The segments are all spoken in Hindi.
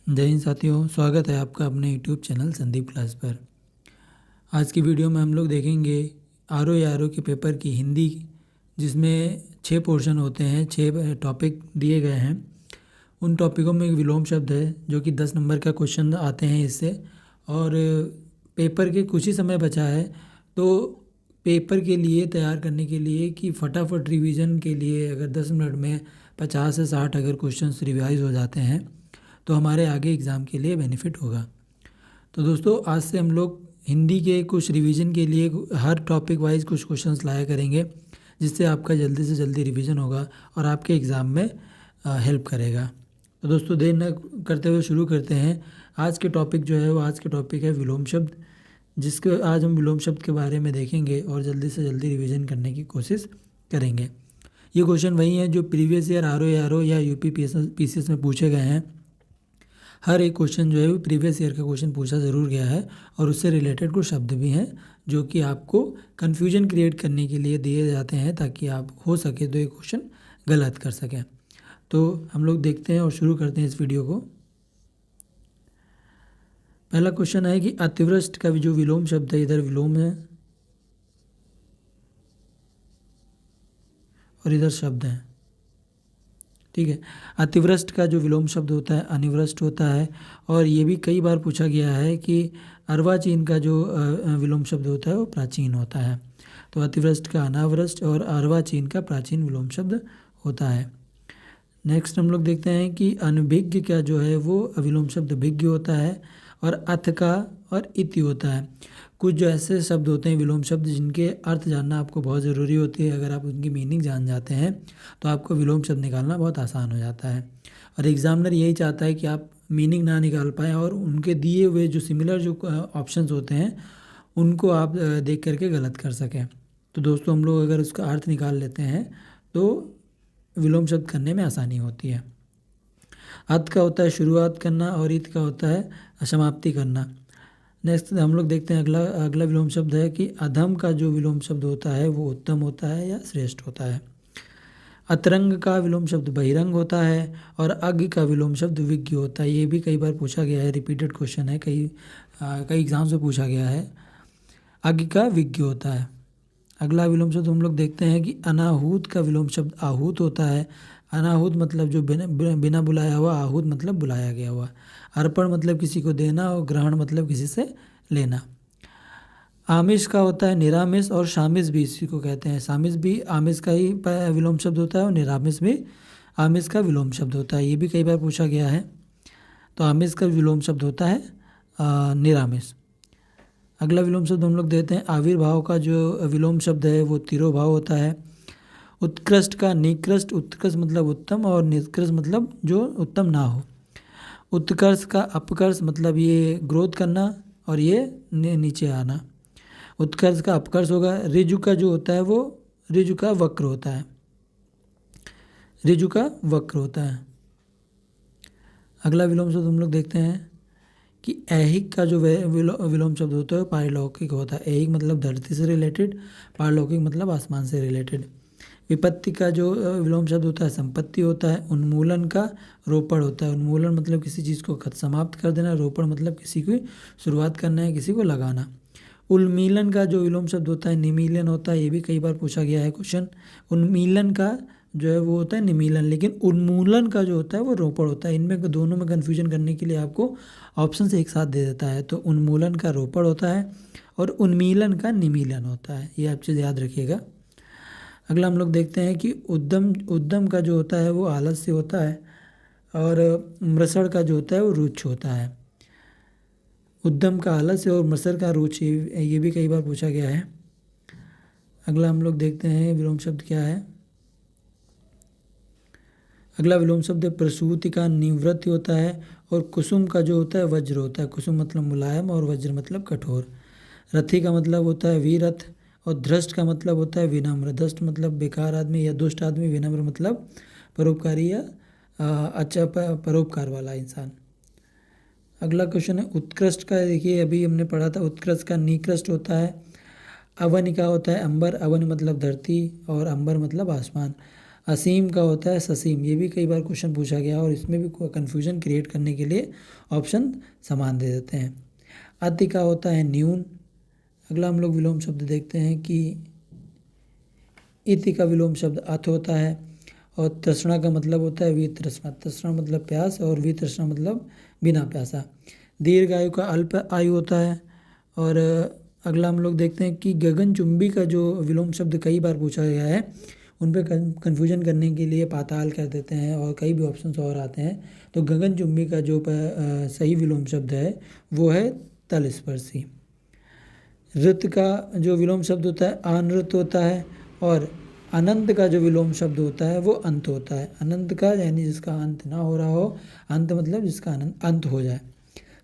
जय हिंद साथियों, स्वागत है आपका अपने यूट्यूब चैनल संदीप क्लास पर। आज की वीडियो में हम लोग देखेंगे आर ओ के पेपर की हिंदी, जिसमें 6 पोर्शन होते हैं, 6 टॉपिक दिए गए हैं। उन टॉपिकों में एक विलोम शब्द है जो कि 10 नंबर का क्वेश्चन आते हैं इससे। और पेपर के कुछ ही समय बचा है, तो पेपर के लिए तैयार करने के लिए कि फटाफट रिवीजन के लिए अगर 10 मिनट में 50 से 60 अगर क्वेश्चंस रिवाइज हो जाते हैं तो हमारे आगे एग्ज़ाम के लिए बेनिफिट होगा। तो दोस्तों, आज से हम लोग हिंदी के कुछ रिवीजन के लिए हर टॉपिक वाइज कुछ क्वेश्चंस लाया करेंगे, जिससे आपका जल्दी से जल्दी रिवीजन होगा और आपके एग्ज़ाम में हेल्प करेगा। तो दोस्तों, देर न करते हुए शुरू करते हैं। आज के टॉपिक जो है वो आज के टॉपिक है विलोम शब्द, जिसके आज हम विलोम शब्द के बारे में देखेंगे और जल्दी से जल्दी रिवीजन करने की कोशिश करेंगे। ये क्वेश्चन वही हैं जो प्रीवियस ईयर आर ओ या यूपी पीसीएस में पूछे गए हैं। हर एक क्वेश्चन जो है वो प्रीवियस ईयर का क्वेश्चन पूछा ज़रूर गया है और उससे रिलेटेड कुछ शब्द भी हैं जो कि आपको कन्फ्यूजन क्रिएट करने के लिए दिए जाते हैं, ताकि आप हो सके तो ये क्वेश्चन गलत कर सकें। तो हम लोग देखते हैं और शुरू करते हैं इस वीडियो को। पहला क्वेश्चन है कि अतिवृष्ट का जो विलोम शब्द है, इधर विलोम है और इधर शब्द है, ठीक है। अतिवृष्ट का जो विलोम शब्द होता है अनिवृष्ट होता है। और ये भी कई बार पूछा गया है कि अर्वाचीन का जो विलोम शब्द होता है वो प्राचीन होता है। तो अतिवृष्ट का अनावृष्ट और अर्वाचीन का प्राचीन विलोम शब्द होता है। नेक्स्ट हम लोग देखते हैं कि अनभिज्ञ का जो है वो विलोम शब्द भिज्ञ होता है और अथ का और इति होता है। कुछ जो ऐसे शब्द होते हैं विलोम शब्द जिनके अर्थ जानना आपको बहुत ज़रूरी होती है। अगर आप उनकी मीनिंग जान जाते हैं तो आपको विलोम शब्द निकालना बहुत आसान हो जाता है। और एग्जामिनर यही चाहता है कि आप मीनिंग ना निकाल पाएँ और उनके दिए हुए जो सिमिलर जो ऑप्शंस होते हैं उनको आप देख करके गलत कर सकें। तो दोस्तों, हम लोग अगर उसका अर्थ निकाल लेते हैं तो विलोम शब्द करने में आसानी होती है। अत का होता है शुरुआत करना और इत का होता है समाप्ति करना। नेक्स्ट हम लोग देखते हैं अगला विलोम शब्द है कि अधम का जो विलोम शब्द होता है वो उत्तम होता है या श्रेष्ठ होता है। अतरंग का विलोम शब्द बहिरंग होता है और अज्ञ का विलोम शब्द विज्ञ होता है। ये भी कई बार पूछा गया है, रिपीटेड क्वेश्चन है, कई एग्जाम से पूछा गया है। अज्ञ का विज्ञ होता है। अगला विलोम शब्द हम लोग देखते हैं कि अनाहूत का विलोम शब्द आहूत होता है। अनाहूत मतलब जो बिना बुलाया हुआ, आहूत मतलब बुलाया गया हुआ। अर्पण मतलब किसी को देना और ग्रहण मतलब किसी से लेना। आमिष का होता है निरामिष और शामिष भी इसी को कहते हैं। शामिष भी आमिष का ही विलोम शब्द होता है और निरामिष भी आमिष का विलोम शब्द होता है। ये भी कई बार पूछा गया है। तो आमिष का विलोम शब्द होता है निरामिष। अगला विलोम शब्द हम लोग देते हैं आविर्भाव का जो विलोम शब्द है वो तिरोभाव होता है। उत्कृष्ट का निकृष्ट, उत्कृष्ट मतलब उत्तम और निकृष्ट मतलब जो उत्तम ना हो। उत्कर्ष का अपकर्ष मतलब ये ग्रोथ करना और ये नीचे आना। उत्कर्ष का अपकर्ष होगा। ऋजु का जो होता है वो ऋजु का वक्र होता है। ऋजु का वक्र होता है। अगला विलोम शब्द हम लोग देखते हैं कि ऐहिक का जो विलोम शब्द होता है पारलौकिक होता है। ऐहिक मतलब धरती से रिलेटेड, पारलौकिक मतलब आसमान से रिलेटेड। विपत्ति का जो विलोम शब्द होता है संपत्ति होता है। उन्मूलन का रोपण होता है। उन्मूलन मतलब किसी चीज़ को समाप्त कर देना, रोपण मतलब किसी की शुरुआत करना है, किसी को लगाना। उन्मीलन का जो विलोम शब्द होता है निमीलन होता है। ये भी कई बार पूछा गया है क्वेश्चन। उन्मीलन का जो है वो होता है निमीलन, लेकिन उन्मूलन का जो होता है वो रोपण होता है। इनमें दोनों में कन्फ्यूजन करने के लिए आपको ऑप्शन से एक साथ दे देता है। तो उन्मूलन का रोपण होता है और उन्मीलन का निमीलन होता है। ये आप चीज़ याद रखिएगा। अगला हम लोग देखते हैं कि उद्यम का जो होता है वो आलस्य होता है और मृषण का जो होता है वो रुच होता है। उद्यम का आलस्य और मृषण का रुच, ये भी कई बार पूछा गया है। अगला हम लोग देखते हैं विलोम शब्द क्या है। अगला विलोम शब्द प्रसूति का निवृत्ति होता है और कुसुम का जो होता है वज्र होता है। कुसुम मतलब मुलायम और वज्र मतलब कठोर। रथी का मतलब होता है वीरथ और धृष्ट का मतलब होता है विनम्र। धृष्ट मतलब बेकार आदमी या दुष्ट आदमी, विनम्र मतलब परोपकारी या अच्छा परोपकार वाला इंसान। अगला क्वेश्चन है उत्कृष्ट का। देखिए अभी हमने पढ़ा था उत्कृष्ट का निकृष्ट होता है। अवनि का होता है अंबर। अवनि मतलब धरती और अंबर मतलब आसमान। असीम का होता है ससीम, ये भी कई बार क्वेश्चन पूछा गया और इसमें भी कन्फ्यूजन क्रिएट करने के लिए ऑप्शन समान दे देते हैं। अति का होता है न्यून। अगला हम लोग विलोम शब्द देखते हैं कि इति का विलोम शब्द अथ होता है और तृष्णा का मतलब होता है वितृष्णा। तृष्णा मतलब प्यास और वितृष्णा मतलब बिना प्यासा। दीर्घ आयु का अल्प आयु होता है। और अगला हम लोग देखते हैं कि गगनचुंबी का जो विलोम शब्द कई बार पूछा गया है, उन पर कन्फ्यूजन करने के लिए पाताल कर देते हैं और कई भी ऑप्शंस और आते हैं। तो गगनचुंबी का जो सही विलोम शब्द है वो है तलस्पर्शी। ऋत का जो विलोम शब्द होता है अनृत होता है और अनंत का जो विलोम शब्द होता है वो अंत होता है। अनंत का यानी जिसका अंत ना हो रहा हो, अंत मतलब जिसका अंत हो जाए।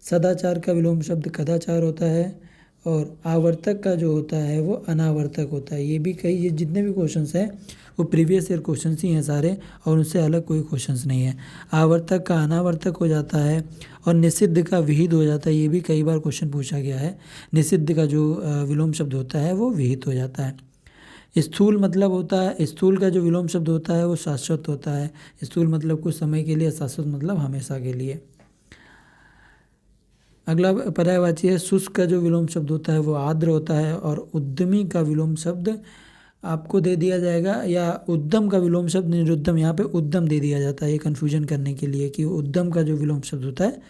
सदाचार का विलोम शब्द कदाचार होता है और आवर्तक का जो होता है वो अनावर्तक होता है। ये जितने भी क्वेश्चंस हैं वो प्रीवियस ईयर क्वेश्चंस ही हैं सारे और उनसे अलग कोई क्वेश्चंस नहीं है। आवर्तक का अनावर्तक हो जाता है और निषिद्ध का विहित हो जाता है। ये भी कई बार क्वेश्चन पूछा गया है। निषिद्ध का जो विलोम शब्द होता है वो विहित हो जाता है। स्थूल मतलब होता है, स्थूल का जो विलोम शब्द होता है वो शाश्वत होता है। स्थूल मतलब कुछ समय के लिए, शाश्वत मतलब हमेशा के लिए। अगला पर्यायवाची है शुष्क का जो विलोम शब्द होता है वो आर्द्र होता है और उद्यमी का विलोम शब्द आपको दे दिया जाएगा, या उद्यम का विलोम शब्द निरुद्यम, यहाँ पे उद्यम दे दिया जाता है ये कन्फ्यूजन करने के लिए कि उद्यम का जो विलोम शब्द होता है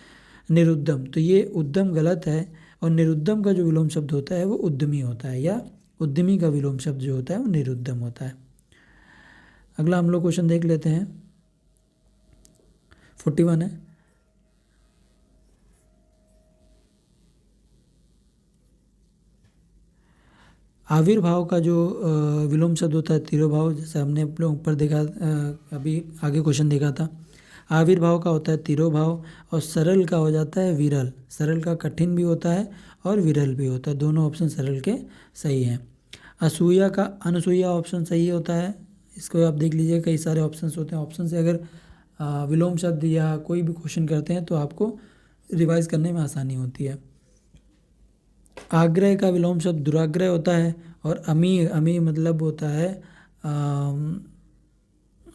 निरुद्यम, तो ये उद्यम गलत है। और निरुद्यम का जो विलोम शब्द होता है वो उद्यमी होता है, या उद्यमी का विलोम शब्द जो होता है वो निरुद्यम होता है। अगला हम लोग क्वेश्चन देख लेते हैं। 41 है। आविर्भाव का जो विलोम शब्द होता है तिरोभाव, जैसे हमने अपने ऊपर देखा, अभी आगे क्वेश्चन देखा था। आविर्भाव का होता है तिरोभाव और सरल का हो जाता है विरल। सरल का कठिन भी होता है और विरल भी होता है, दोनों ऑप्शन सरल के सही हैं। असूया का अनसूया ऑप्शन सही होता है, इसको आप देख लीजिए, कई सारे ऑप्शंस होते हैं। ऑप्शन से अगर विलोम शब्द या कोई भी क्वेश्चन करते हैं तो आपको रिवाइज करने में आसानी होती है। आग्रह का विलोम शब्द दुराग्रह होता है और अमी अमी मतलब होता है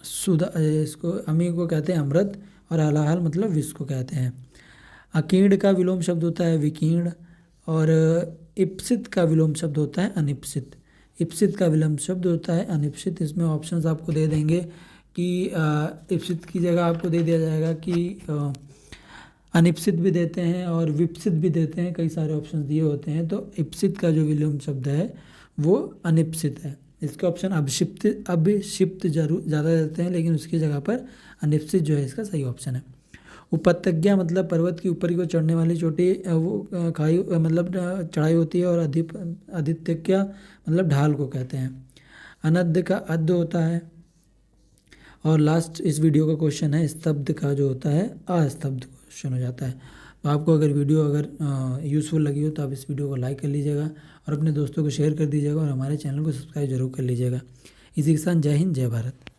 सुधा, इसको अमी को कहते हैं अमृत और हलाहल मतलब विष को कहते हैं। अकीर्ण का विलोम शब्द होता है विकीर्ण और इप्सित का विलोम शब्द होता है अनिप्सित। इप्सित का विलोम शब्द होता है अनिप्सित। इसमें ऑप्शंस आपको दे देंगे कि इप्सित की जगह आपको दे दिया जाएगा कि अनिप्सित भी देते हैं और विप्सित भी देते हैं, कई सारे ऑप्शन दिए होते हैं। तो इप्सित का जो विलोम शब्द है वो अनिप्सित है। इसका ऑप्शन अभिक्षिप्त जरूर ज़्यादा देते हैं, लेकिन उसकी जगह पर अनिप्सित जो है इसका सही ऑप्शन है। उपत्यज्ञा मतलब पर्वत की ऊपर को चढ़ने वाली चोटी, वो खाई मतलब चढ़ाई होती है और आदित्यज्ञा मतलब ढाल को कहते हैं। अनद्य का अद्य होता है। और लास्ट इस वीडियो का क्वेश्चन है स्तब्ध का जो होता है अस्तब्ध क्वेश्चन हो जाता है। तो आपको अगर वीडियो यूज़फुल लगी हो तो आप इस वीडियो को लाइक कर लीजिएगा और अपने दोस्तों को शेयर कर दीजिएगा और हमारे चैनल को सब्सक्राइब जरूर कर लीजिएगा। इसी के साथ जय हिंद जय भारत।